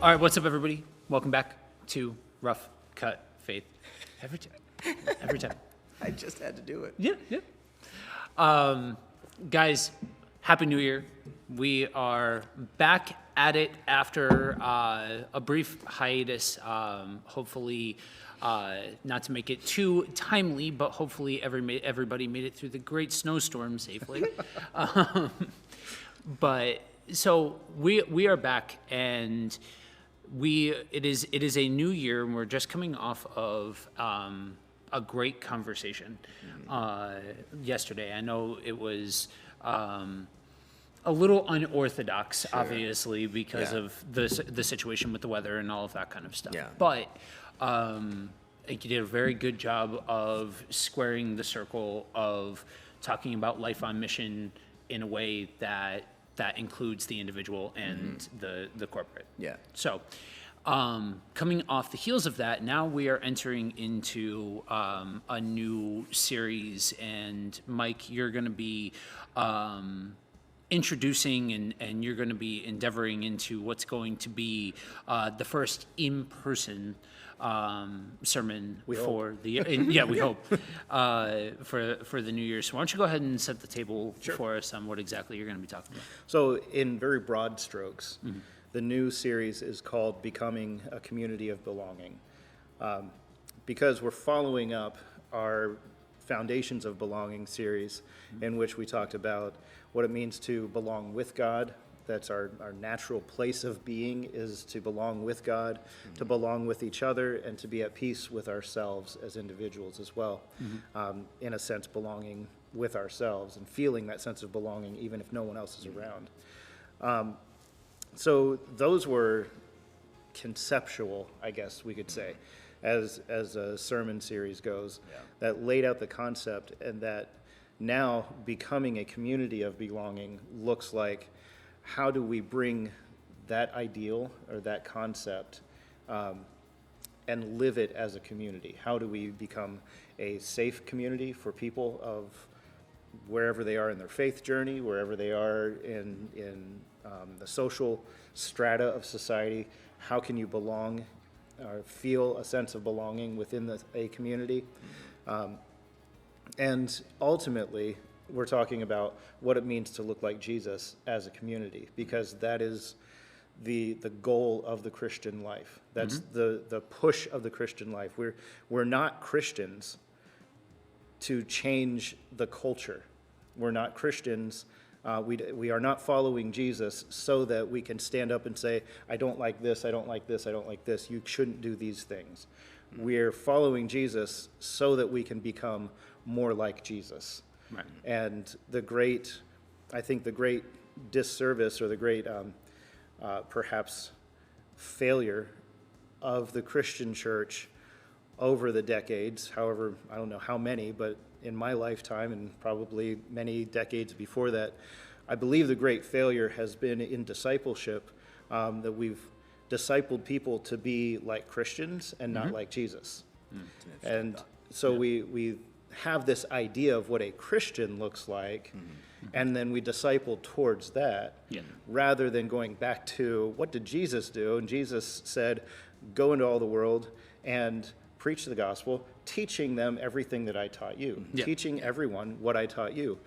All right, what's up, everybody? Welcome back to Rough Cut Faith. Every time. I just had to do it. Yeah. Guys, Happy New Year. We are back at it after a brief hiatus. Hopefully, not to make it too timely, but hopefully everybody made it through the great snowstorm safely. But so we are back, and it is a new year, and we're just coming off of a great conversation yesterday. I know it was a little unorthodox, sure, obviously, because of the situation with the weather and all of that kind of stuff. Yeah. But I think you did a very good job of squaring the circle of talking about life on mission in a way that includes the individual and the corporate. Yeah. So, coming off the heels of that, now we are entering into a new series, and Mike, you're going to be introducing and you're going to be endeavoring into what's going to be the first in-person sermon we hope for the New Year. So why don't you go ahead and set the table for us on what exactly you're going to be talking about. So in very broad strokes, the new series is called Becoming a Community of Belonging, because we're following up our Foundations of Belonging series, in which we talked about what it means to belong with God. That's our natural place of being, is to belong with God, to belong with each other, and to be at peace with ourselves as individuals as well. In a sense, belonging with ourselves and feeling that sense of belonging even if no one else is around. So those were conceptual, I guess we could say, as a sermon series goes, that laid out the concept, and that now becoming a community of belonging looks like, how do we bring that ideal or that concept and live it as a community? How do we become a safe community for people of wherever they are in their faith journey, wherever they are in the social strata of society? How can you belong or feel a sense of belonging within a community? And ultimately, we're talking about what it means to look like Jesus as a community, because that is the goal of the Christian life. That's the push of the Christian life. We're not Christians to change the culture. We're not Christians. We are not following Jesus so that we can stand up and say, I don't like this, I don't like this, I don't like this. You shouldn't do these things. We're following Jesus so that we can become more like Jesus. Right. And the great disservice, or the great perhaps failure of the Christian church over the decades, however, I don't know how many, but in my lifetime and probably many decades before that, I believe the great failure has been in discipleship, that we've discipled people to be like Christians and not like Jesus. And so we have this idea of what a Christian looks like, and then we disciple towards that, rather than going back to, what did Jesus do? And Jesus said, go into all the world and preach the gospel, teaching them everything that I taught you, teaching everyone what I taught you,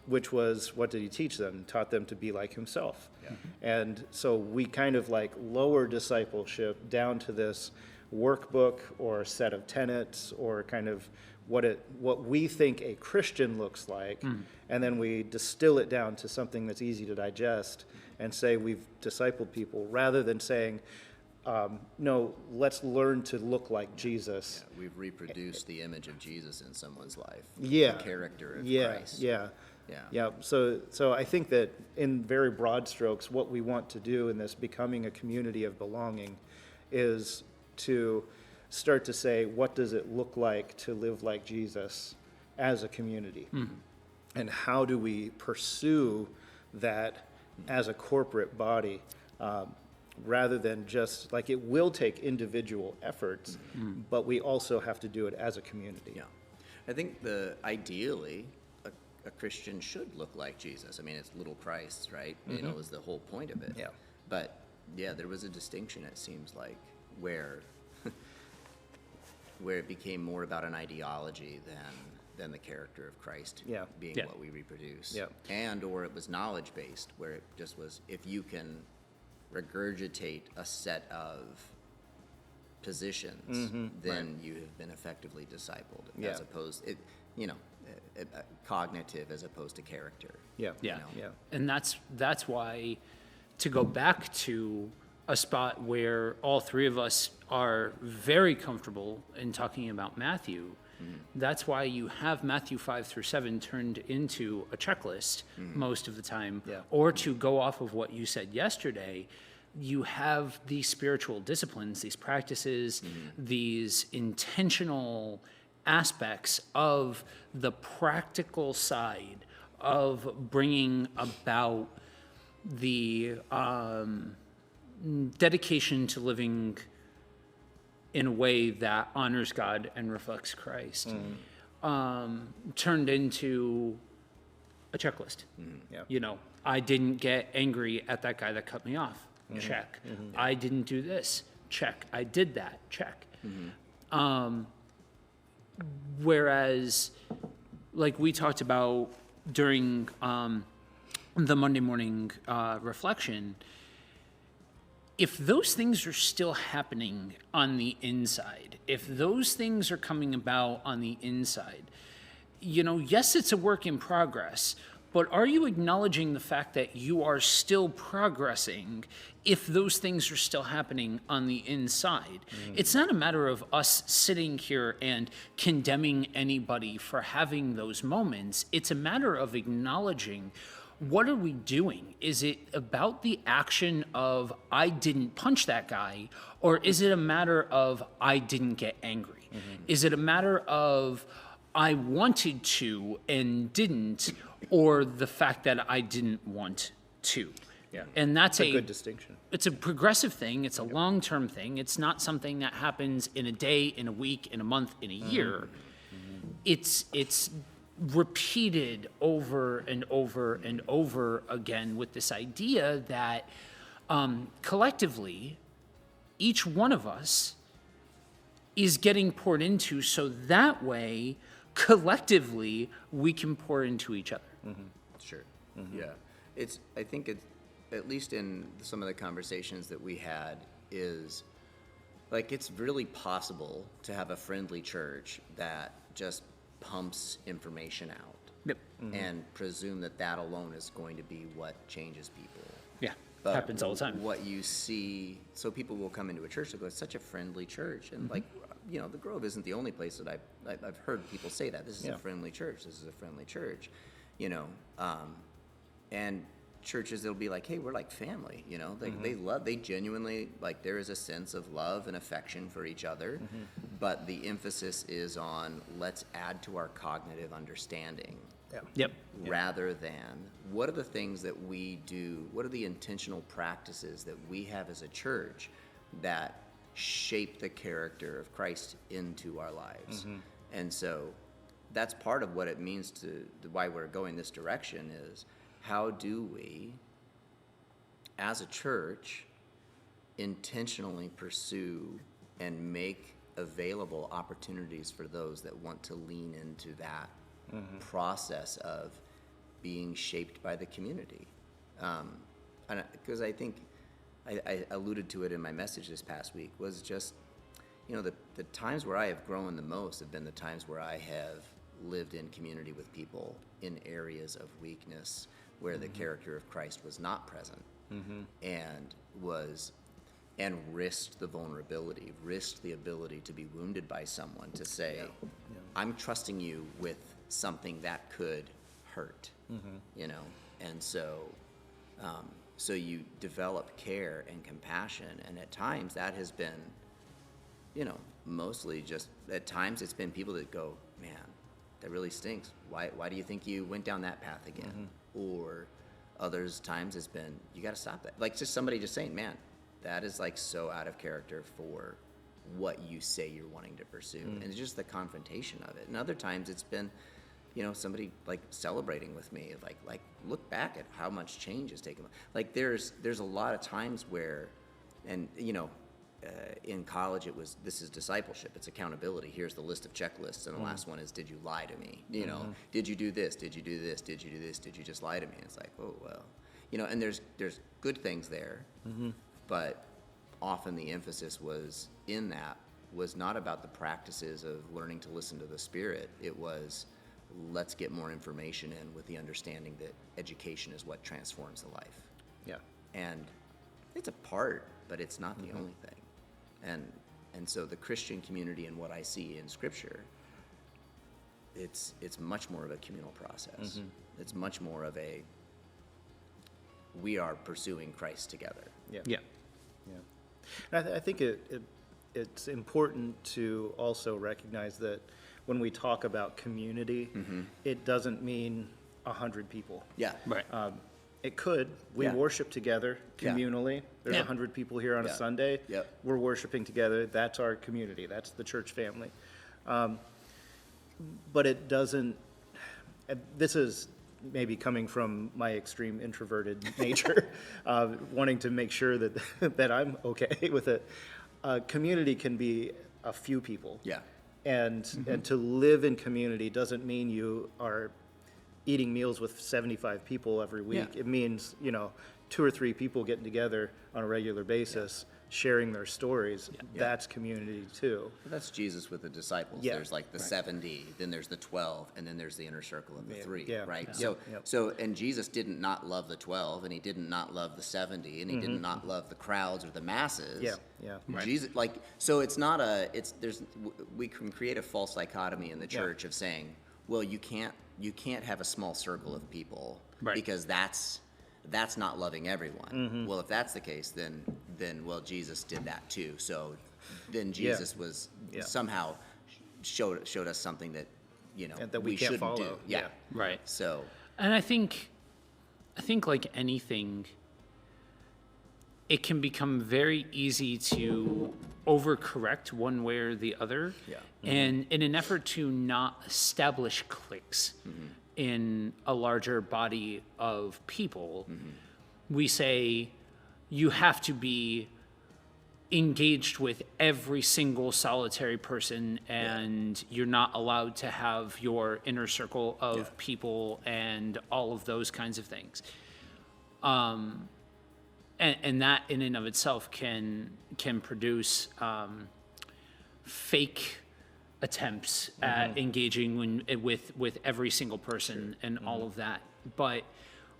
which was, what did he teach them? Taught them to be like himself. And so we kind of like lower discipleship down to this workbook or set of tenets, or kind of what we think a Christian looks like, and then we distill it down to something that's easy to digest and say we've discipled people, rather than saying, no, let's learn to look like Jesus. Yeah, we've reproduced the image of Jesus in someone's life. Yeah. The character of Christ. Yeah. So I think that in very broad strokes, what we want to do in this becoming a community of belonging is to start to say, what does it look like to live like Jesus as a community? And how do we pursue that as a corporate body, rather than just, like, it will take individual efforts, but we also have to do it as a community. Yeah. I think ideally, a Christian should look like Jesus. I mean, it's little Christ, right? You know, is the whole point of it. Yeah. But yeah, there was a distinction, it seems like, where where it became more about an ideology than the character of Christ Yeah. being Yeah. what we reproduce. Yeah. And or it was knowledge based, where it just was, if you can regurgitate a set of positions, then you have been effectively discipled, Yeah. as opposed it, cognitive as opposed to character. Yeah. Yeah. Yeah. And that's why, to go back to a spot where all three of us are very comfortable in talking about Matthew, that's why you have Matthew 5 through 7 turned into a checklist most of the time. Yeah. Or to go off of what you said yesterday, you have these spiritual disciplines, these practices, these intentional aspects of the practical side of bringing about the dedication to living in a way that honors God and reflects Christ, turned into a checklist. Yeah. You know, I didn't get angry at that guy that cut me off. Check. I didn't do this. Check. I did that. Check. Whereas, like we talked about during the Monday morning reflection, if those things are still happening on the inside, if those things are coming about on the inside, you know, yes, it's a work in progress, but are you acknowledging the fact that you are still progressing if those things are still happening on the inside? It's not a matter of us sitting here and condemning anybody for having those moments. It's a matter of acknowledging, what are we doing? Is it about the action of, I didn't punch that guy, or is it a matter of, I didn't get angry? Is it a matter of, I wanted to and didn't, or the fact that I didn't want to? Yeah. And that's It's a good distinction. it's a progressive thing. It's a long-term thing. It's not something that happens in a day, in a week, in a month, in a year. It's repeated over and over and over again with this idea that collectively, each one of us is getting poured into, so that way, collectively, we can pour into each other. Sure. Yeah. I think it's, at least in some of the conversations that we had, is like, it's really possible to have a friendly church that just pumps information out Yep. and presume that that alone is going to be what changes people. Yeah. But Happens all the time. What you see, so people will come into a church and go, it's such a friendly church. And like, the Grove isn't the only place that I've heard people say that. This is Yeah. a friendly church. This is a friendly church. And churches, they'll be like, hey, we're like family, they genuinely, like, there is a sense of love and affection for each other, but the emphasis is on, let's add to our cognitive understanding. Yeah. Yep. Rather than, what are the things that we do, what are the intentional practices that we have as a church that shape the character of Christ into our lives? And so that's part of what it means to, why we're going this direction, is how do we, as a church, intentionally pursue and make available opportunities for those that want to lean into that process of being shaped by the community. Because I think I alluded to it in my message this past week, was just, the times where I have grown the most have been the times where I have lived in community with people in areas of weakness where the character of Christ was not present, and risked the vulnerability, risked the ability to be wounded by someone, to say, I'm trusting you with something that could hurt, and so you develop care and compassion, and at times that has been, mostly just, at times it's been people that go, man, that really stinks. Why do you think you went down that path again? Or others times it's been, you got to stop that. Like, just somebody just saying, man, that is like so out of character for what you say you're wanting to pursue. And it's just the confrontation of it. And other times it's been, somebody like celebrating with me, like look back at how much change has taken. Like, there's a lot of times where And, in college this is discipleship, it's accountability. Here's the list of checklists, and the last one is, did you lie to me? Did you do this? Did you do this? Did you do this? Did you just lie to me? It's like, oh, well, and there's good things there, but often the emphasis was not about the practices of learning to listen to the Spirit. It was, let's get more information in with the understanding that education is what transforms the life. Yeah. And it's a part, but it's not the only thing. And so the Christian community and what I see in Scripture, it's much more of a communal process. It's much more of a, we are pursuing Christ together. Yeah. Yeah. Yeah. And I think it's important to also recognize that when we talk about community, it doesn't mean 100 people. Yeah. Right. It could. We Yeah. worship together Yeah. communally. There's Yeah. 100 people here on a Yeah. Sunday. Yep. We're worshiping together. That's our community. That's the church family. But it doesn't, and this is maybe coming from my extreme introverted nature, wanting to make sure that that I'm okay with it. Community can be a few people. Yeah. And to live in community doesn't mean you are eating meals with 75 people every week. Yeah. It means, 2 or 3 people getting together on a regular basis, sharing their stories. That's community too. That's Jesus with the disciples. Yeah. There's like the 70, then there's the 12, and then there's the inner circle of the 3, Yeah. right? Yeah. So, and Jesus didn't not love the 12, and he didn't not love the 70, and he did not love the crowds or the masses. Yeah, yeah. Right. Jesus, so we can create a false dichotomy in the church of saying, well, you can't have a small circle of people Right. because that's not loving everyone. Well, if that's the case, then well, Jesus did that too. So then Jesus was somehow showed us something that And that we can't shouldn't follow. do. Yeah. Right. So And I think like anything, it can become very easy to overcorrect one way or the other. Yeah. And in an effort to not establish cliques in a larger body of people, we say you have to be engaged with every single solitary person, and you're not allowed to have your inner circle of people and all of those kinds of things. And that in and of itself can produce fake attempts at engaging with every single person and all of that. But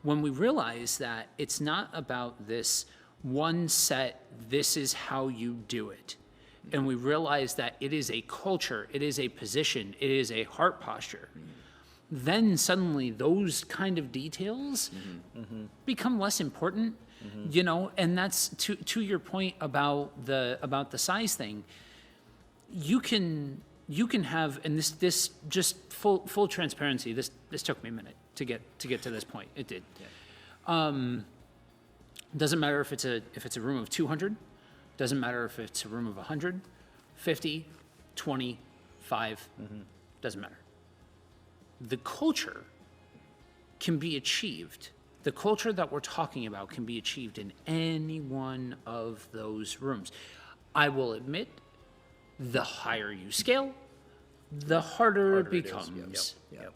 when we realize that it's not about this one set, this is how you do it, and we realize that it is a culture, it is a position, it is a heart posture, then suddenly those kind of details become less important, and that's to your point about the size thing. You can have, and this just full transparency, this took me a minute to get to this point. It did. Doesn't matter if it's a room of 200, doesn't matter if it's a room of 100, 50, 20, 5, doesn't matter. The culture can be achieved. The culture that we're talking about can be achieved in any one of those rooms. I will admit, the higher you scale, the harder it becomes. Yep.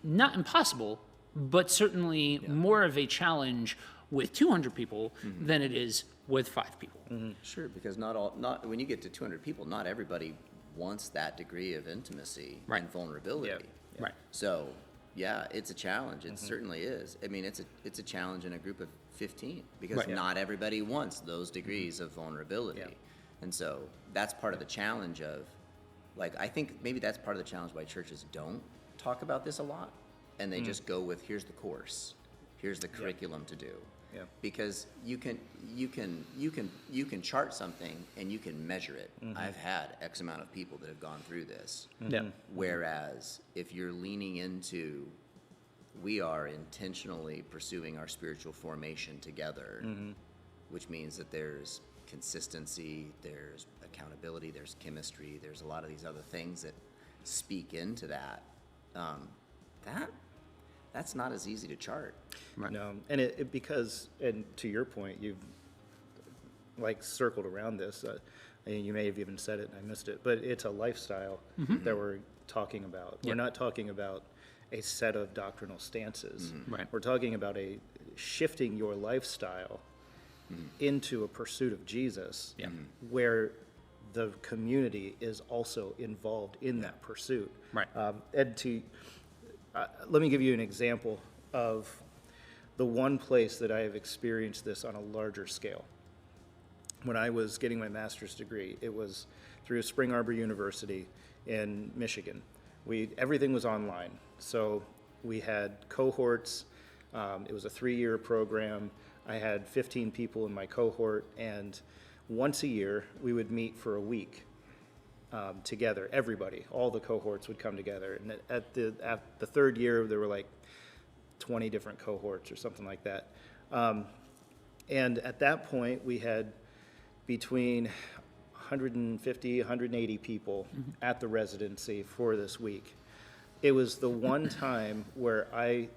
Not impossible, but certainly more of a challenge with 200 people than it is with 5 people. sure, because not when you get to 200 people, not everybody wants that degree of intimacy Right. and vulnerability. Yeah. Right. So, yeah, it's a challenge. It certainly is. I mean, it's a challenge in a group of 15 because Right. not everybody wants those degrees of vulnerability. Yeah. And so that's part of the challenge of, I think maybe that's part of the challenge why churches don't talk about this a lot, and they just go with, here's the course, here's the curriculum to do. Yeah. Because you can chart something and you can measure it. I've had X amount of people that have gone through this. Yeah. Whereas if you're leaning into, we are intentionally pursuing our spiritual formation together, which means that there's consistency, there's accountability, there's chemistry, there's a lot of these other things that speak into that. That's not as easy to chart. Right. No, and it because, and to your point, like circled around this. And you may have even said it and I missed it, but it's a lifestyle that we're talking about. Yeah. We're not talking about a set of doctrinal stances. Right. We're talking about a shifting your lifestyle into a pursuit of Jesus, Yeah. where the community is also involved in that pursuit. Right. Let me give you an example of the one place that I have experienced this on a larger scale. When I was getting my master's degree, it was through Spring Arbor University in Michigan. Everything was online. So we had cohorts. It was a 3-year program. I had 15 people in my cohort, and once a year we would meet for a week together. Everybody, all the cohorts would come together. And at the third year, there were like 20 different cohorts or something like that. And at that point, we had between 150, 180 people at the residency for this week. It was the one time where I,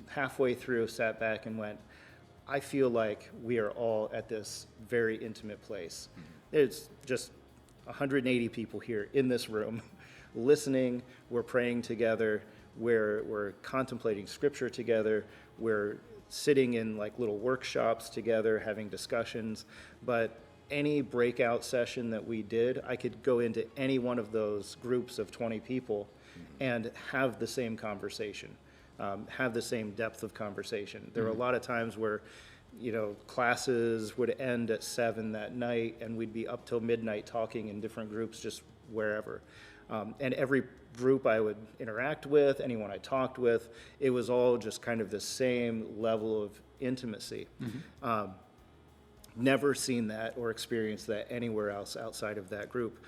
halfway through, sat back and went, I feel like we are all at this very intimate place. There's just 180 people here in this room listening. We're praying together. We're contemplating scripture together. We're sitting in like little workshops together, having discussions. But any breakout session that we did, I could go into any one of those groups of 20 people and have the same conversation, have the same depth of conversation. There were a lot of times where, classes would end at 7 that night, and we'd be up till midnight talking in different groups, just wherever. And every group I would interact with, anyone I talked with, it was all just kind of the same level of intimacy. Never seen that or experienced that anywhere else outside of that group.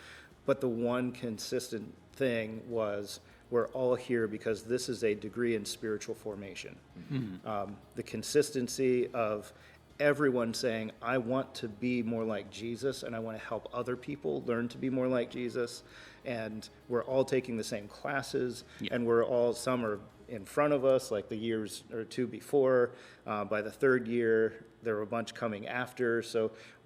But the one consistent thing was we're all here because this is a degree in spiritual formation. The consistency of everyone saying, I want to be more like Jesus, and I want to help other people learn to be more like Jesus. And we're all taking the same classes, and some are in front of us, like the years or two before. By the third year, there were a bunch coming after.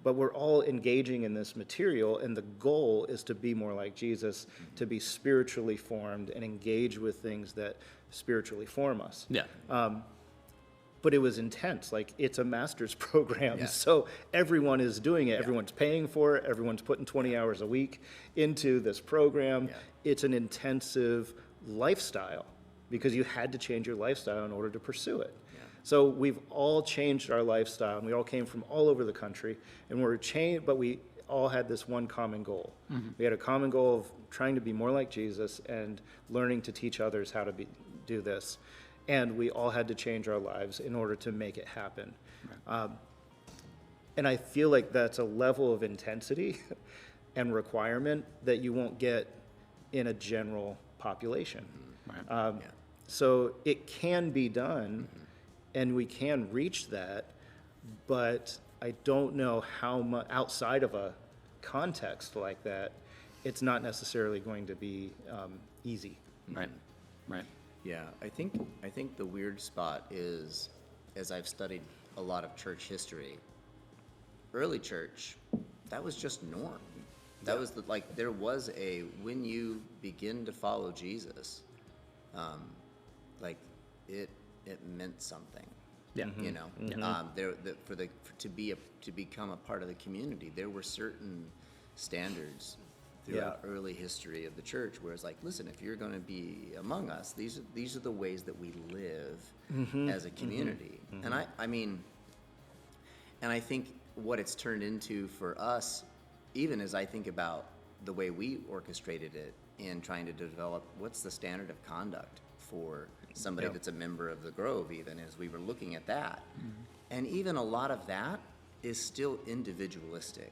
But we're all engaging in this material, and the goal is to be more like Jesus, to be spiritually formed and engage with things that spiritually form us. Yeah. But it was intense. Like, it's a master's program, so everyone is doing it. Everyone's paying for it. Everyone's putting 20 hours a week into this program. It's an intensive lifestyle because you had to change your lifestyle in order to pursue it. So we've all changed our lifestyle, and we all came from all over the country, and we're changed, but we all had this one common goal. We had a common goal of trying to be more like Jesus and learning to teach others how to do this. And we all had to change our lives in order to make it happen. And I feel like that's a level of intensity and requirement that you won't get in a general population. So it can be done, and we can reach that, but I don't know how much outside of a context like that, it's not necessarily going to be easy. Right. Yeah, I think the weird spot is, as I've studied a lot of church history, early church, that was just norm. That was there was when you begin to follow Jesus, it meant something. Yeah. To become a part of the community, there were certain standards throughout early history of the church, where it's like, listen, if you're going to be among us, these are the ways that we live as a community. And I think what it's turned into for us, even as I think about the way we orchestrated it in trying to develop what's the standard of conduct for somebody that's a member of the Grove, even as we were looking at that. And even a lot of that is still individualistic.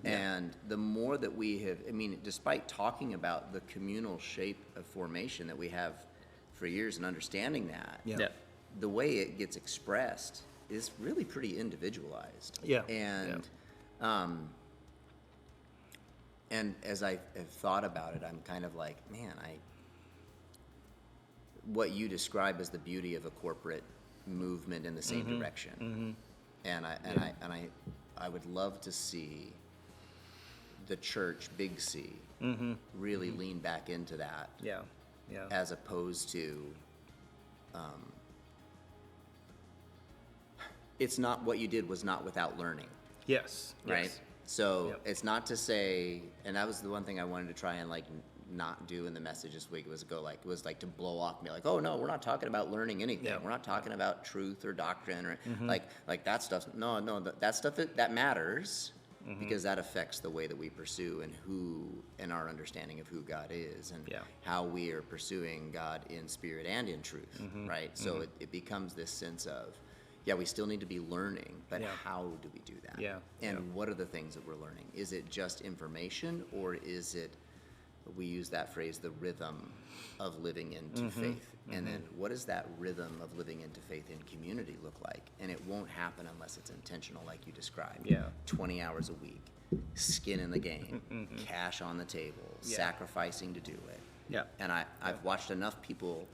And the more that we have, despite talking about the communal shape of formation that we have for years and understanding that, the way it gets expressed is really pretty individualized. And as I have thought about it, I'm kind of like, man, what you describe as the beauty of a corporate movement in the same direction. And I would love to see the church, big C, really lean back into that, Yeah. Yeah. as opposed to, it's not, what you did was not without learning, Yes. right? Yes. So Yep. it's not to say, and that was the one thing I wanted to try and like not do in the message this week, was to blow off me like, oh no, we're not talking about learning anything. Yeah. We're not talking about truth or doctrine or like that stuff. No, that stuff that matters, because that affects the way that we pursue and our understanding of who God is, and Yeah. how we are pursuing God in spirit and in truth, right? So it becomes this sense of, yeah, we still need to be learning, but Yeah. how do we do that? Yeah, And yeah. what are the things that we're learning? Is it just information, or is it, we use that phrase, the rhythm of living into faith? And then what does that rhythm of living into faith in community look like? And it won't happen unless it's intentional, like you described. Yeah. 20 hours a week, skin in the game, cash on the table, Yeah. sacrificing to do it. Yeah. And I've watched enough people,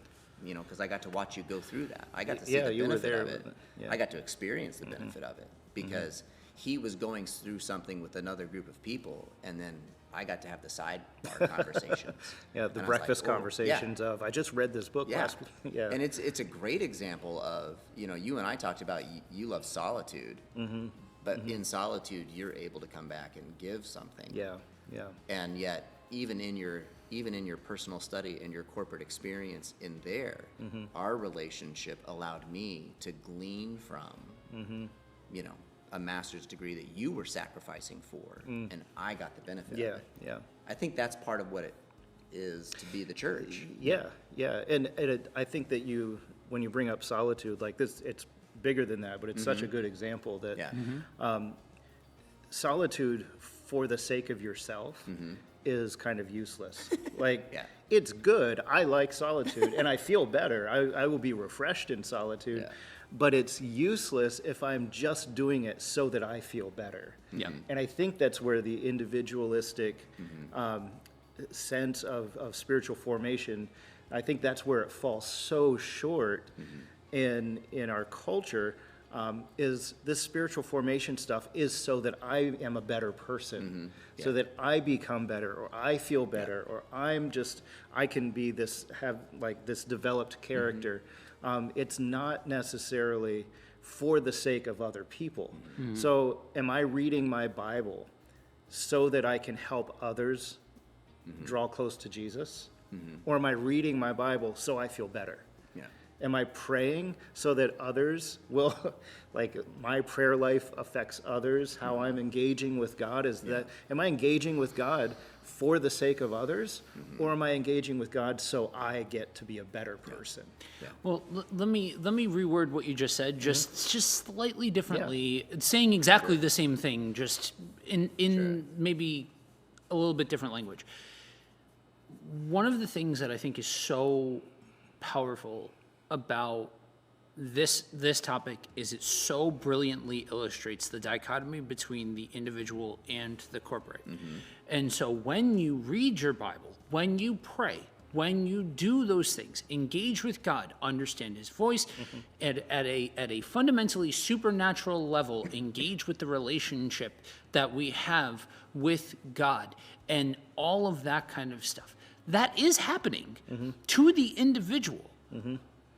because I got to watch you go through that. I got to see Yeah, the you were benefit there of with it. it. Yeah. I got to experience the benefit of it, because he was going through something with another group of people, and then I got to have the sidebar conversations. Yeah, And I the was breakfast like, oh, conversations of, I just read this book Yeah. last week. Yeah. And it's a great example of, you and I talked about, you love solitude, but in solitude, you're able to come back and give something. Yeah. Yeah. And yet, even in your personal study and your corporate experience in there, our relationship allowed me to glean from, a master's degree that you were sacrificing for, and I got the benefit Yeah. of it. Yeah. I think that's part of what it is to be the church. Yeah, yeah, and I think that when you bring up solitude like this, it's bigger than that, but it's such a good example that Yeah. solitude for the sake of yourself is kind of useless. Like, Yeah. it's good. I like solitude, and I feel better. I will be refreshed in solitude, Yeah. but it's useless if I'm just doing it so that I feel better. Yeah. And I think that's where the individualistic sense of spiritual formation, I think that's where it falls so short in our culture, is this spiritual formation stuff is so that I am a better person, so that I become better, or I feel better, or I can be have like this developed character. It's not necessarily for the sake of other people. So am I reading my Bible so that I can help others draw close to Jesus? Or am I reading my Bible so I feel better? Yeah. Am I praying so that others will, like my prayer life affects others, how I'm engaging with God? Am I engaging with God for the sake of others? Or am I engaging with God so I get to be a better person? Well, let me reword what you just said, just slightly differently, saying exactly the same thing, just in maybe a little bit different language. One of the things that I think is so powerful about this topic is it so brilliantly illustrates the dichotomy between the individual and the corporate. And so when you read your Bible, when you pray, when you do those things, engage with God, understand his voice, at a fundamentally supernatural level, engage with the relationship that we have with God and all of that kind of stuff. That is happening to the individual.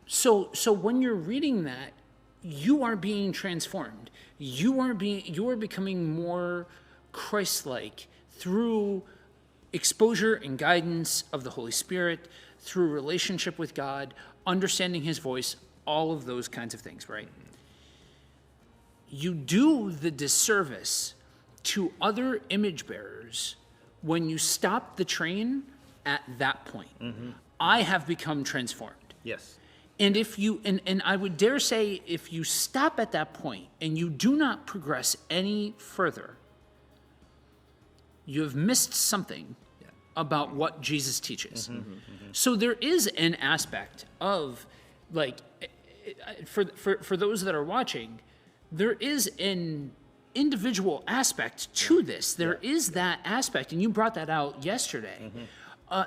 So when you're reading that, you are being transformed. You are becoming more Christ-like through exposure and guidance of the Holy Spirit, through relationship with God, understanding his voice, all of those kinds of things, right? You do the disservice to other image bearers when you stop the train at that point. I have become transformed. Yes. And if you, and I would dare say, if you stop at that point and you do not progress any further, you have missed something about what Jesus teaches. So there is an aspect of, like, for those that are watching, there is an individual aspect to this. There is that aspect, and you brought that out yesterday.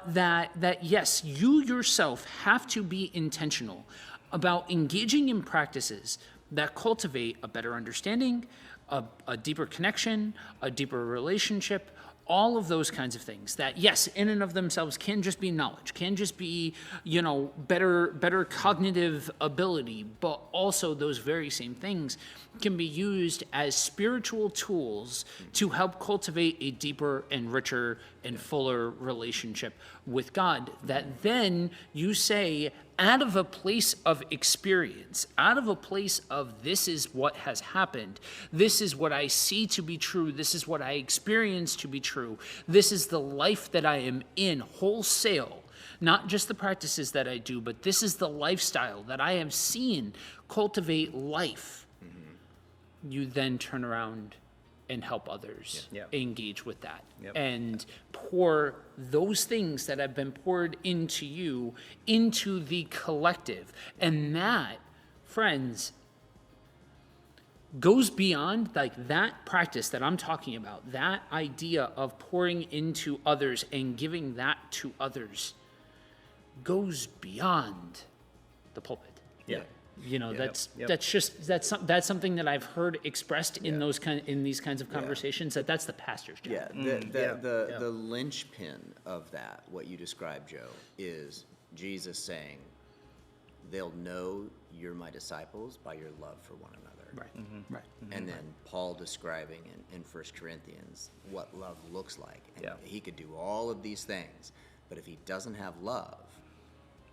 That yes, you yourself have to be intentional about engaging in practices that cultivate a better understanding, a deeper connection, a deeper relationship, all of those kinds of things that, yes, in and of themselves can just be knowledge, can just be, better cognitive ability, but also those very same things can be used as spiritual tools to help cultivate a deeper and richer and fuller relationship with God. That then you say, out of a place of experience, out of a place of this is what has happened, this is what I see to be true, this is what I experience to be true, this is the life that I am in wholesale, not just the practices that I do, but this is the lifestyle that I have seen cultivate life. You then turn around and help others engage with that and pour those things that have been poured into you into the collective. And that, friends, goes beyond like that practice that I'm talking about, that idea of pouring into others and giving that to others goes beyond the pulpit. Yeah. That's something that I've heard expressed in these kinds of conversations, that's the pastor's job. The linchpin of that, what you described, Joe, is Jesus saying, they'll know you're my disciples by your love for one another. Right. Right. And then Paul describing in 1 Corinthians what love looks like. And he could do all of these things, but if he doesn't have love,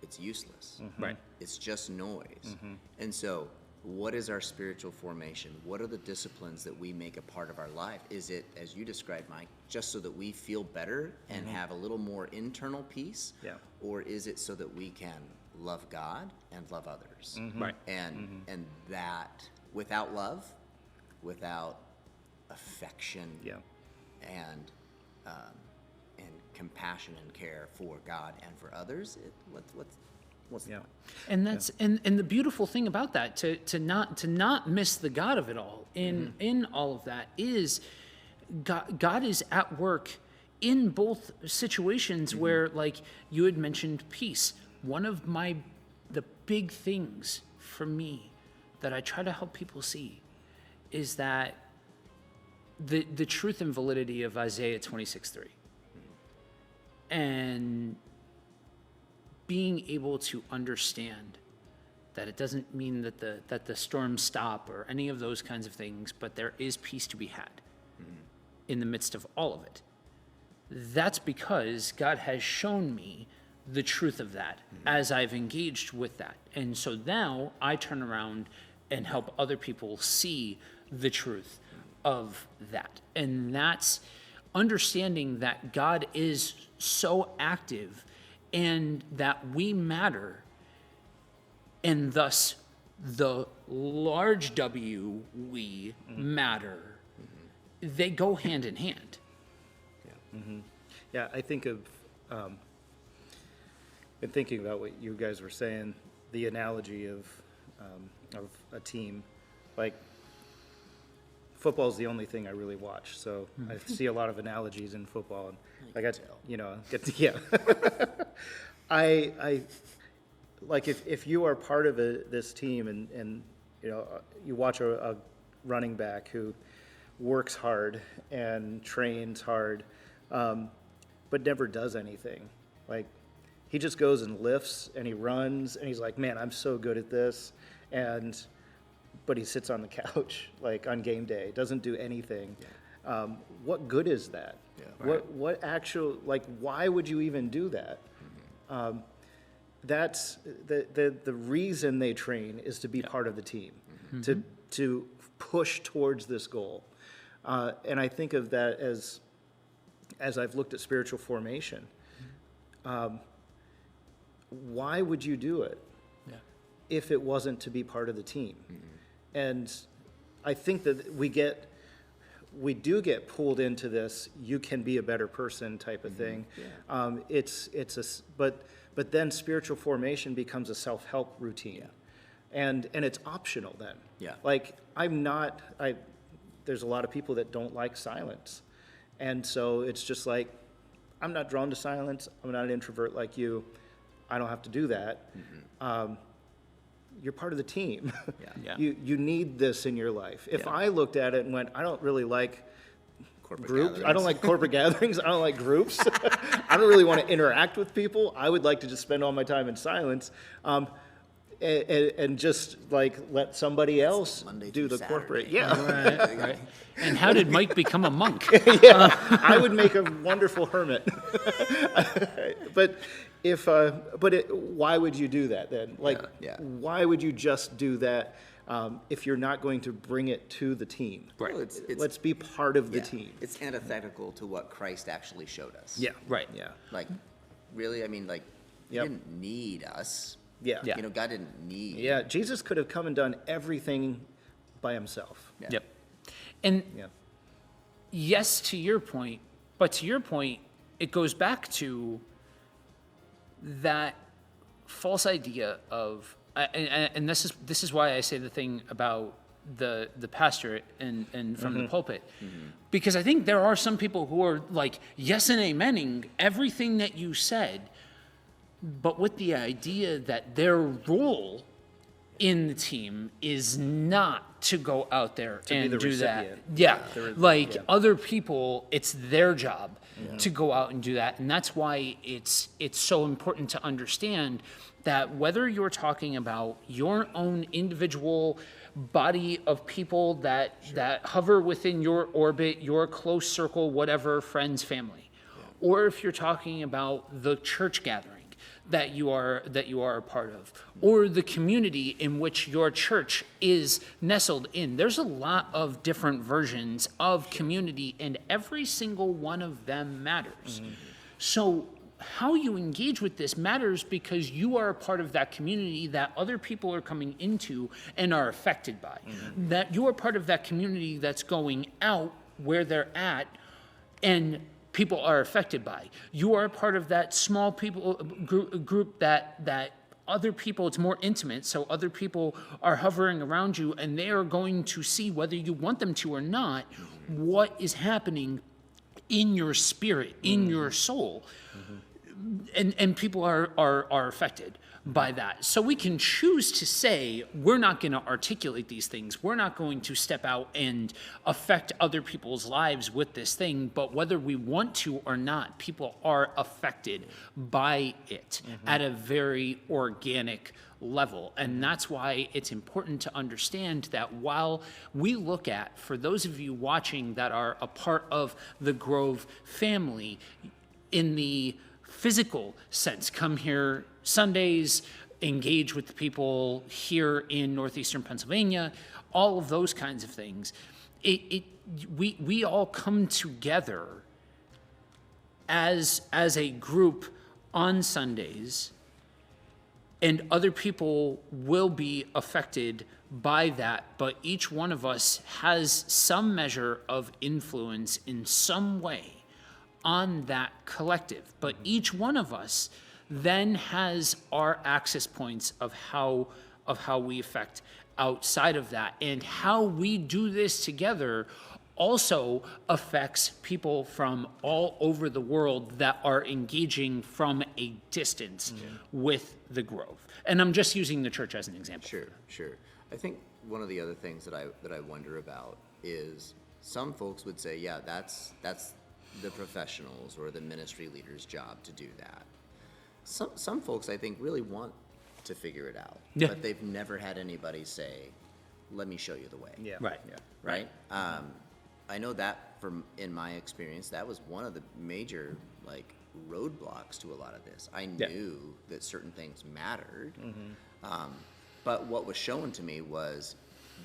it's useless. Right. It's just noise. And so what is our spiritual formation? What are the disciplines that we make a part of our life? Is it, as you described, Mike, just so that we feel better and have a little more internal peace? Yeah. Or is it so that we can love God and love others? Right. And that without love, without affection and compassion and care for God and for others, what's the point? And that's and the beautiful thing about that, to not miss the God of it all in all of that, is God is at work in both situations where, like you had mentioned, peace. One of the big things for me that I try to help people see is that the truth and validity of Isaiah 26:3. And being able to understand that it doesn't mean that the storms stop or any of those kinds of things, but there is peace to be had in the midst of all of it. That's because God has shown me the truth of that as I've engaged with that. And so now I turn around and help other people see the truth of that. And that's understanding that God is so active and that we matter, and thus the large W, we matter, they go hand in hand. Yeah, I think of, been thinking about what you guys were saying, the analogy of a team. Like, football is the only thing I really watch, so I see a lot of analogies in football, and I like if you are part of this team and you watch a running back who works hard and trains hard, but never does anything. Like, he just goes and lifts and he runs and he's like, man, I'm so good at this, but he sits on the couch like on game day, doesn't do anything. What good is that? What actual, like, why would you even do that? That's the reason they train is to be part of the team, to push towards this goal. And I think of that as I've looked at spiritual formation. Why would you do it if it wasn't to be part of the team? And I think that we do get pulled into this, you can be a better person type of thing. But then spiritual formation becomes a self-help routine. And it's optional then. Like, there's a lot of people that don't like silence. And so it's just like, I'm not drawn to silence. I'm not an introvert like you. I don't have to do that. you're part of the team. Yeah. You need this in your life. If Yeah. I looked at it and went, I don't really like Corporate groups. I gatherings. don't like corporate gatherings. I don't like groups. I don't really want to interact with people. I would like to just spend all my time in silence, and just like let somebody else Monday do through the corporate. Saturday. Yeah, Right. And how did Mike become a monk? I would make a wonderful hermit. But if, why would you do that then? Like, Yeah. why would you just do that if you're not going to bring it to the team? Right. Well, it's Let's be part of the yeah, team. It's antithetical to what Christ actually showed us. Yeah. Right. Yeah. Like, really, I mean, like, he Yep. didn't need us. Yeah. Yeah. You know, God didn't need. Yeah. Jesus could have come and done everything by himself. Yeah. Yep. And Yeah. yes, to your point, but to your point, it goes back to that false idea of, and this is why I say the thing about the pastor and from the pulpit, because I think there are some people who are like yes and amening everything that you said, but with the idea that their role in the team is not to go out there be and the do that. recipient. Yeah, like yeah. other people, it's their job to go out and do that, and that's why it's so important to understand that whether you're talking about your own individual body of people that hover within your orbit, your close circle, whatever, friends, family, or if you're talking about the church gathering that you are a part of, or the community in which your church is nestled in. There's a lot of different versions of community, and every single one of them matters. So how you engage with this matters because you are a part of that community that other people are coming into and are affected by. That you are part of that community that's going out where they're at and people are affected by. You are a part of that small people group that other people, it's more intimate, so other people are hovering around you and they are going to see, whether you want them to or not, what is happening in your spirit, in your soul. And people are affected by that. So we can choose to say, we're not going to articulate these things. We're not going to step out and affect other people's lives with this thing. But whether we want to or not, people are affected by it at a very organic level. And that's why it's important to understand that while we look at, for those of you watching that are a part of the Grove family, in the physical sense, come here Sundays, engage with the people here in northeastern Pennsylvania, all of those kinds of things. We all come together as a group on Sundays, and other people will be affected by that, but each one of us has some measure of influence in some way on that collective. But each one of us then has our access points of how we affect outside of that. And how we do this together also affects people from all over the world that are engaging from a distance with the Grove. And I'm just using the church as an example. Sure. I think one of the other things that I wonder about is some folks would say, yeah, that's the professionals or the ministry leaders' job to do that. Some folks, I think, really want to figure it out, but they've never had anybody say, let me show you the way. Yeah. Right. Yeah. Right? I know that in my experience, that was one of the major roadblocks to a lot of this. I knew that certain things mattered, but what was shown to me was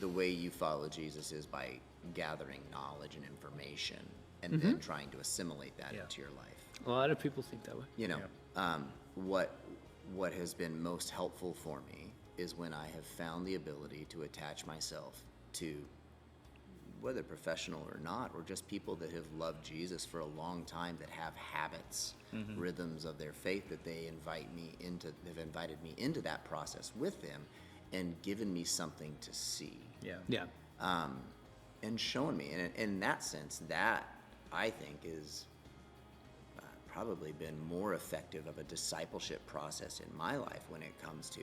the way you follow Jesus is by gathering knowledge and information and then trying to assimilate that into your life. A lot of people think that way. You know, what has been most helpful for me is when I have found the ability to attach myself to, whether professional or not, or just people that have loved Jesus for a long time, that have habits, rhythms of their faith that they have invited me into that process with them and given me something to see. Yeah. And shown me. And in that sense, that I think is probably been more effective of a discipleship process in my life when it comes to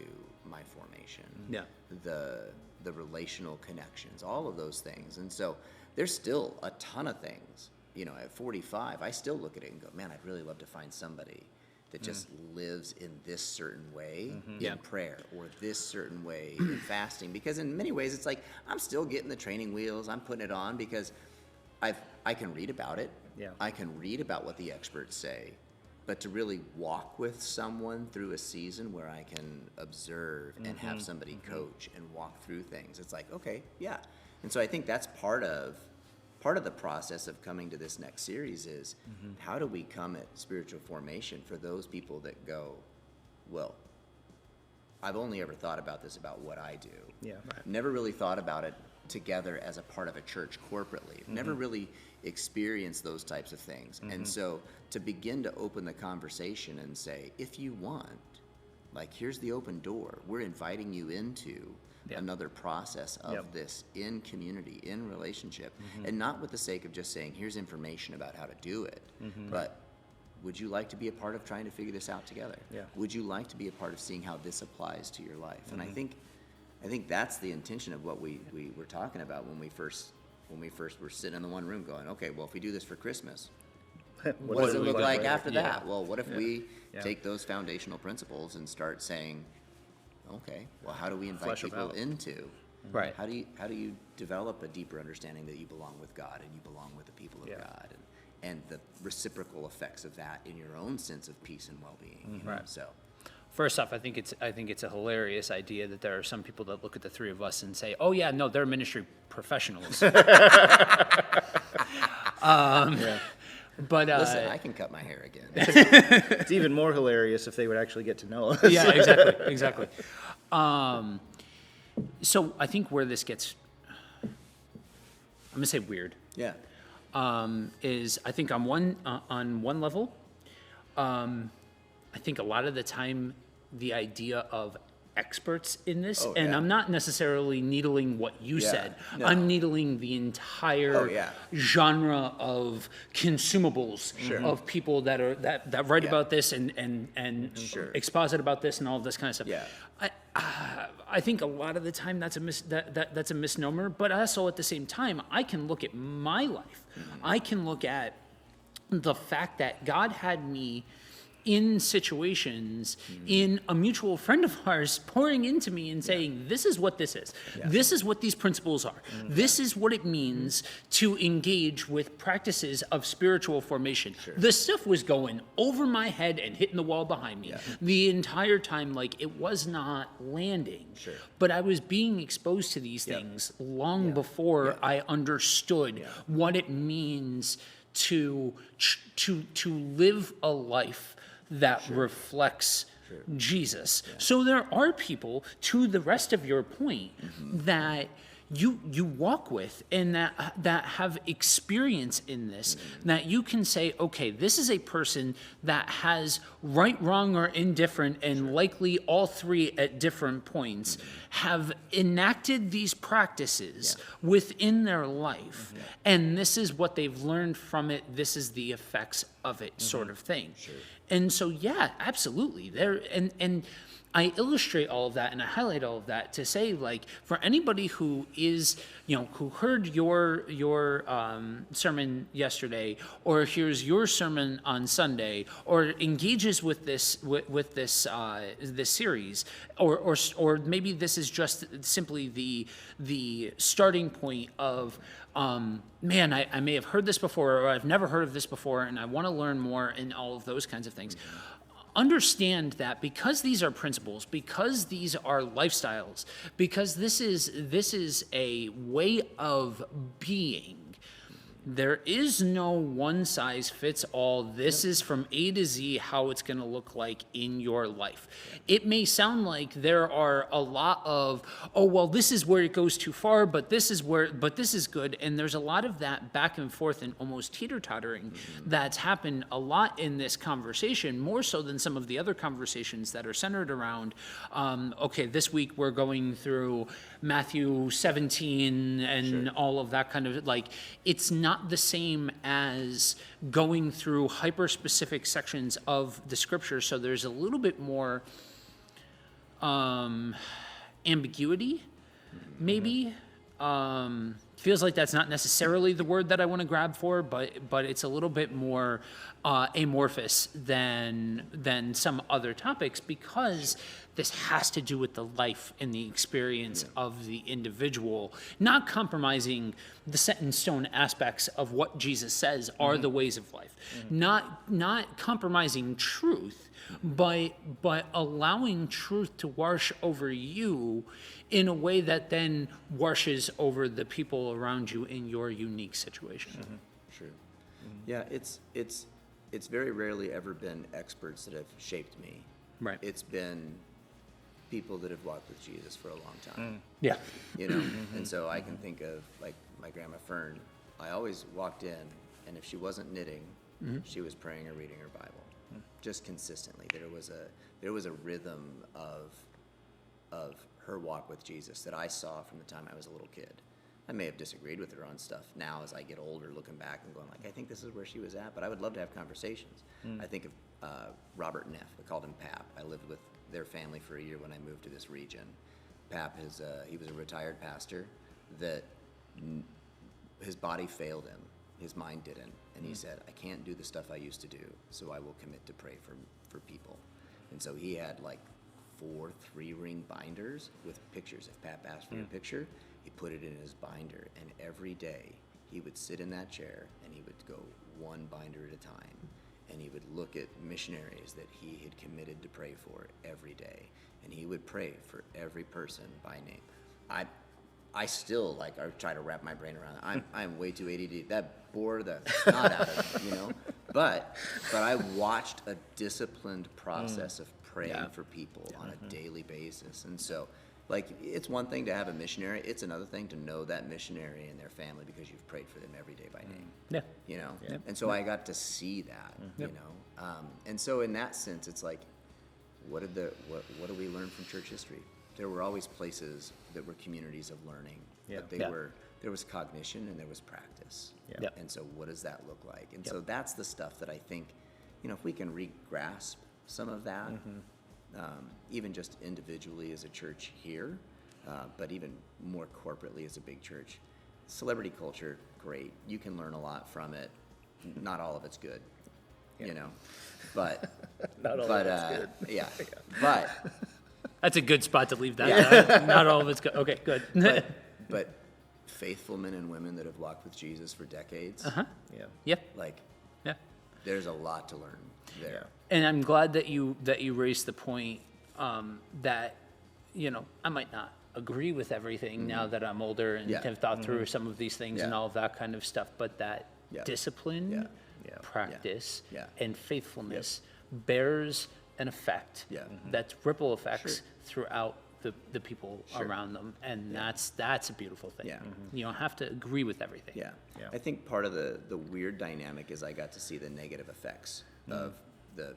my formation. Yeah. The relational connections, all of those things. And so there's still a ton of things. At 45, I still look at it and go, man, I'd really love to find somebody that just lives in this certain way in prayer, or this certain way in fasting. Because in many ways, it's like I'm still getting the training wheels. I'm putting it on because I can read about it. Yeah. I can read about what the experts say. But to really walk with someone through a season where I can observe and have somebody coach and walk through things, it's like, okay, yeah. And so I think that's part of the process of coming to this next series is how do we come at spiritual formation for those people that go, well, I've only ever thought about this about what I do. Yeah. Never really thought about it together as a part of a church corporately. Never really experienced those types of things. And so to begin to open the conversation and say, if you want, like, here's the open door. We're inviting you into another process of this in community, in relationship, and not with the sake of just saying, here's information about how to do it, but would you like to be a part of trying to figure this out together? Yeah. Would you like to be a part of seeing how this applies to your life? And I think that's the intention of what we were talking about when we first were sitting in the one room going, okay, well, if we do this for Christmas, what does it look like after that? Well, what if we take those foundational principles and start saying, okay, well, how do we invite Flesh them people out. into? Right. How do you develop a deeper understanding that you belong with God and you belong with the people of Yeah. God, and the reciprocal effects of that in your own sense of peace and well-being? Right. So, First off, I think it's a hilarious idea that there are some people that look at the three of us and say, "Oh yeah, no, they're ministry professionals." But listen, I can cut my hair again. It's even more hilarious if they would actually get to know us. yeah, exactly. So I think where this gets, I'm gonna say weird, Yeah. is I think on one level, I think a lot of the time the idea of experts in this, Oh, and yeah. I'm not necessarily needling what you Yeah, said. no. I'm needling the entire Oh, yeah. genre of consumables of people that write Yeah. about this and Sure. exposit about this and all of this kind of stuff. Yeah. I think a lot of the time that's a misnomer, but also at the same time, I can look at my life. I can look at the fact that God had me in situations, in a mutual friend of ours pouring into me and saying, this is what this is. This is what these principles are. This is what it means to engage with practices of spiritual formation. The stuff was going over my head and hitting the wall behind me the entire time, like it was not landing. But I was being exposed to these things long before I understood what it means to live a life that reflects Jesus. So there are people, to the rest of your point, that you walk with and that have experience in this, that you can say, okay, this is a person that has right, wrong, or indifferent, and likely all three at different points, have enacted these practices within their life, and this is what they've learned from it, this is the effects of it, sort of thing. And so, yeah, absolutely. And I illustrate all of that and I highlight all of that to say, like, for anybody who is, who heard your sermon yesterday, or hears your sermon on Sunday, or engages with this this series, or maybe this is just simply the starting point of, man, I may have heard this before, or I've never heard of this before, and I want to learn more, and all of those kinds of things. Understand that because these are principles, because these are lifestyles, because this is a way of being, there is no one size fits all. This is from A to Z how it's going to look like in your life. It may sound like there are a lot of, oh, well, this is where it goes too far, but this is good. And there's a lot of that back and forth and almost teeter-tottering that's happened a lot in this conversation, more so than some of the other conversations that are centered around, okay, this week we're going through Matthew 17 and all of that kind of, like, it's not not the same as going through hyper-specific sections of the scripture, so there's a little bit more ambiguity, maybe. Feels like that's not necessarily the word that I want to grab for, but it's a little bit more amorphous than some other topics, because this has to do with the life and the experience of the individual, not compromising the set in stone aspects of what Jesus says are the ways of life, not compromising truth, but allowing truth to wash over you in a way that then washes over the people around you in your unique situation. True. Yeah, it's very rarely ever been experts that have shaped me. Right. It's been people that have walked with Jesus for a long time. Yeah. You know, and so I can think of like my grandma Fern. I always walked in, and if she wasn't knitting, she was praying or reading her Bible, just consistently. There was a rhythm of her walk with Jesus that I saw from the time I was a little kid. I may have disagreed with her on stuff now as I get older, looking back and going like, I think this is where she was at, but I would love to have conversations. I think of Robert Neff. We called him Pap. I lived with their family for a year when I moved to this region. Pap he was a retired pastor that his body failed him, his mind didn't, and he said, I can't do the stuff I used to do, so I will commit to pray for people. And so he had like 4 3-ring binders with pictures. If Pap asked for a picture, he put it in his binder, and every day he would sit in that chair and he would go one binder at a time, and he would look at missionaries that he had committed to pray for every day, and he would pray for every person by name. I still I try to wrap my brain around it. I'm way too ADD. That bore the snot out of me, you know. But I watched a disciplined process of praying for people on a daily basis, and so like it's one thing to have a missionary; it's another thing to know that missionary and their family because you've prayed for them every day by name. Yeah. You know, and so I got to see that. You know, and so in that sense, it's like, what do we learn from church history? There were always places that were communities of learning, but there was cognition and there was practice. And so what does that look like? And so that's the stuff that I think, you know, if we can re-grasp some of that, even just individually as a church here, but even more corporately as a big church. Celebrity culture, great. You can learn a lot from it. Not all of it's good, you know, but Not all of it's good. Yeah, but That's a good spot to leave that. Not all of it's good. Okay, good. but faithful men and women that have walked with Jesus for decades, Yep. like Yeah. there's a lot to learn there. And I'm glad that you raised the point that, you know, I might not agree with everything now that I'm older and have thought through some of these things and all of that kind of stuff, but that discipline, practice, and faithfulness bears an effect that's ripple effects throughout the people around them, and that's a beautiful thing. You don't have to agree with everything. I think part of the weird dynamic is I got to see the negative effects of the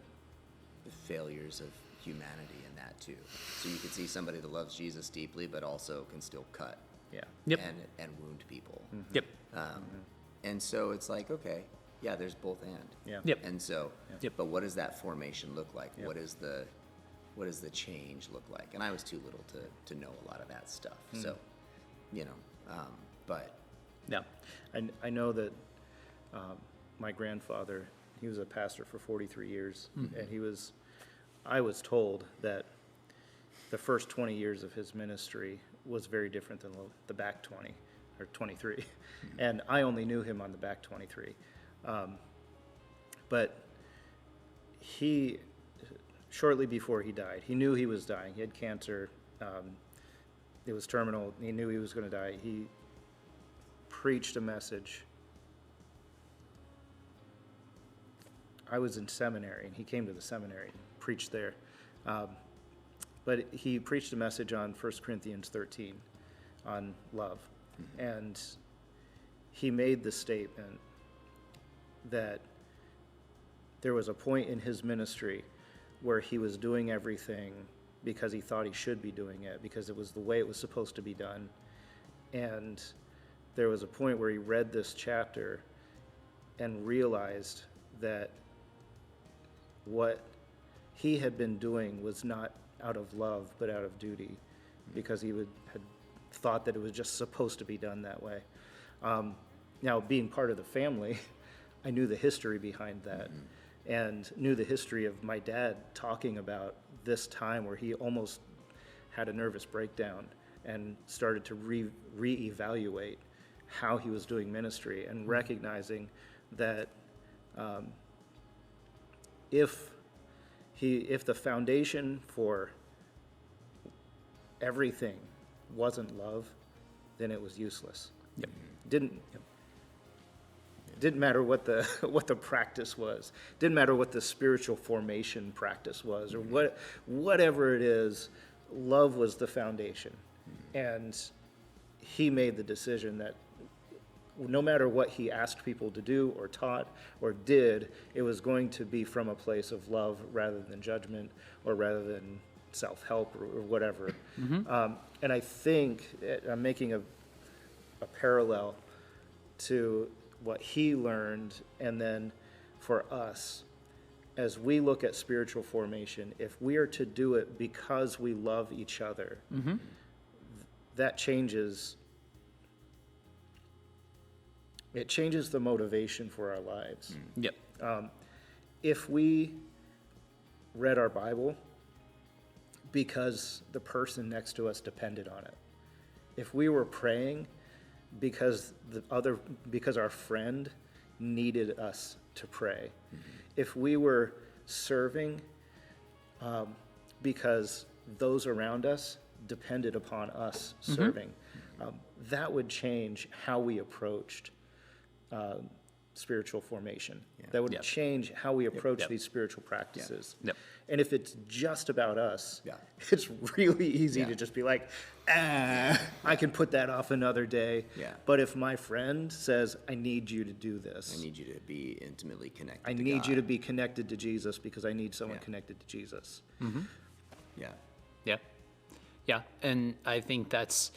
failures of humanity in that too. So you could see somebody that loves Jesus deeply but also can still cut and wound people. And so it's like, okay, there's both and. And so but what does that formation look like? What does the change look like? And I was too little to know a lot of that stuff. So, you know, but I know that my grandfather, he was a pastor for 43 years, and I was told that the first 20 years of his ministry was very different than the back 20, or 23. And I only knew him on the back 23. But he, shortly before he died, he knew he was dying. He had cancer. It was terminal. He knew he was going to die. He preached a message. I was in seminary, and he came to the seminary and preached there. But he preached a message on 1 Corinthians 13 on love. And he made the statement that there was a point in his ministry where he was doing everything because he thought he should be doing it, because it was the way it was supposed to be done. And there was a point where he read this chapter and realized that what he had been doing was not out of love, but out of duty, because he had thought that it was just supposed to be done that way. Now, being part of the family, I knew the history behind that, and knew the history of my dad talking about this time where he almost had a nervous breakdown and started to reevaluate how he was doing ministry, and recognizing that if the foundation for everything wasn't love, then it was useless. Yep. Didn't matter what the what the practice was. Didn't matter what the spiritual formation practice was, or whatever it is. Love was the foundation, and he made the decision that no matter what he asked people to do or taught or did, it was going to be from a place of love rather than judgment, or rather than self-help, or whatever. And I think I'm making a parallel to what he learned, and then for us, as we look at spiritual formation, if we are to do it because we love each other, that changes. It changes the motivation for our lives. Yep. If we read our Bible because the person next to us depended on it, if we were praying because our friend needed us to pray, if we were serving because those around us depended upon us serving, that would change how we approached spiritual formation. That would change how we approach these spiritual practices. And if it's just about us, it's really easy to just be like, I can put that off another day. But if my friend says, I need you to do this. I need you to be intimately connected I to need God. you to be connected to Jesus, because I need someone connected to Jesus. Yeah, and I think that's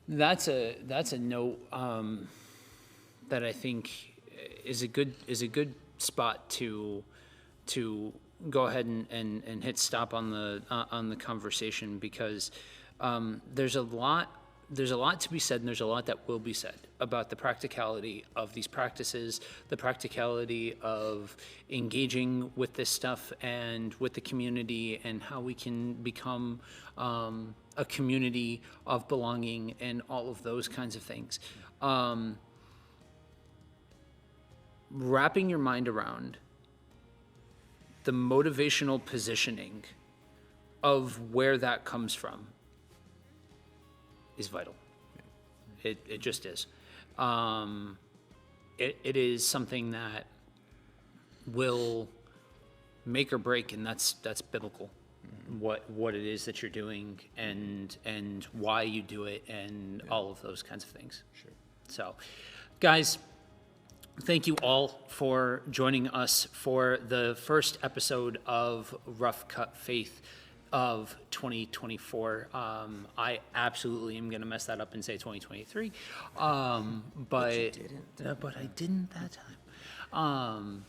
a note that I think is a good spot to go ahead and hit stop on the conversation, because there's a lot to be said, and there's a lot that will be said about the practicality of these practices, the practicality of engaging with this stuff and with the community, and how we can become a community of belonging, and all of those kinds of things. Wrapping your mind around the motivational positioning of where that comes from is vital. It just is. It is something that will make or break, and that's biblical. What it is that you're doing, and why you do it, and all of those kinds of things. Sure. So, guys, thank you all for joining us for the first episode of Rough Cut Faith of 2024. I absolutely am going to mess that up and say 2023, but you didn't. But I didn't that time.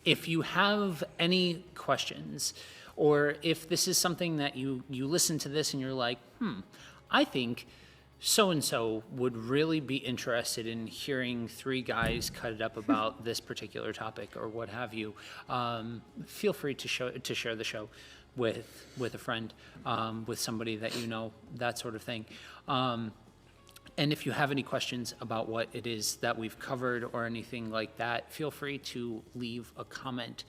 If you have any questions, or if this is something that you listen to this and you're like, I think so-and-so would really be interested in hearing three guys cut it up about this particular topic, or what have you, feel free to share the show with a friend, with somebody that you know, that sort of thing. And if you have any questions about what it is that we've covered or anything like that, feel free to leave a comment.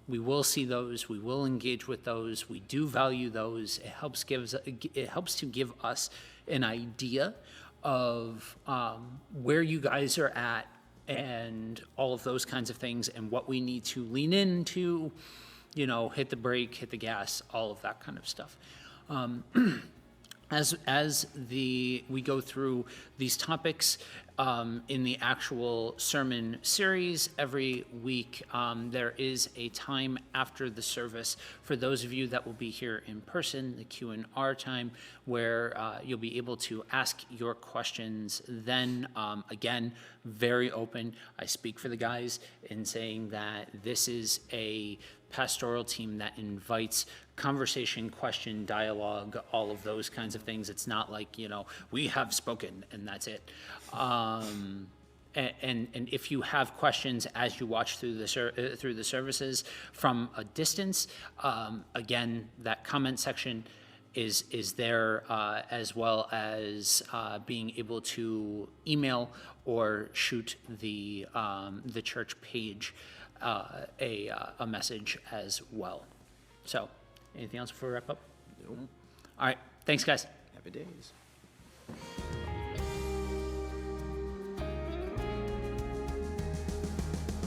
We will see those. We will engage with those. We do value those. It helps to give us an idea of where you guys are at, and all of those kinds of things, and what we need to lean into, hit the brake, hit the gas, all of that kind of stuff. we go through these topics in the actual sermon series every week, there is a time after the service for those of you that will be here in person, the Q&R time, where you'll be able to ask your questions. Then again, very open. I speak for the guys in saying that this is a pastoral team that invites conversation, question, dialogue, all of those kinds of things. It's not like, we have spoken and that's it. And if you have questions as you watch through the services from a distance, again, that comment section is there, as well as being able to email or shoot the church page a message as well. So, anything else before we wrap up? Nope. All right. Thanks, guys. Happy days.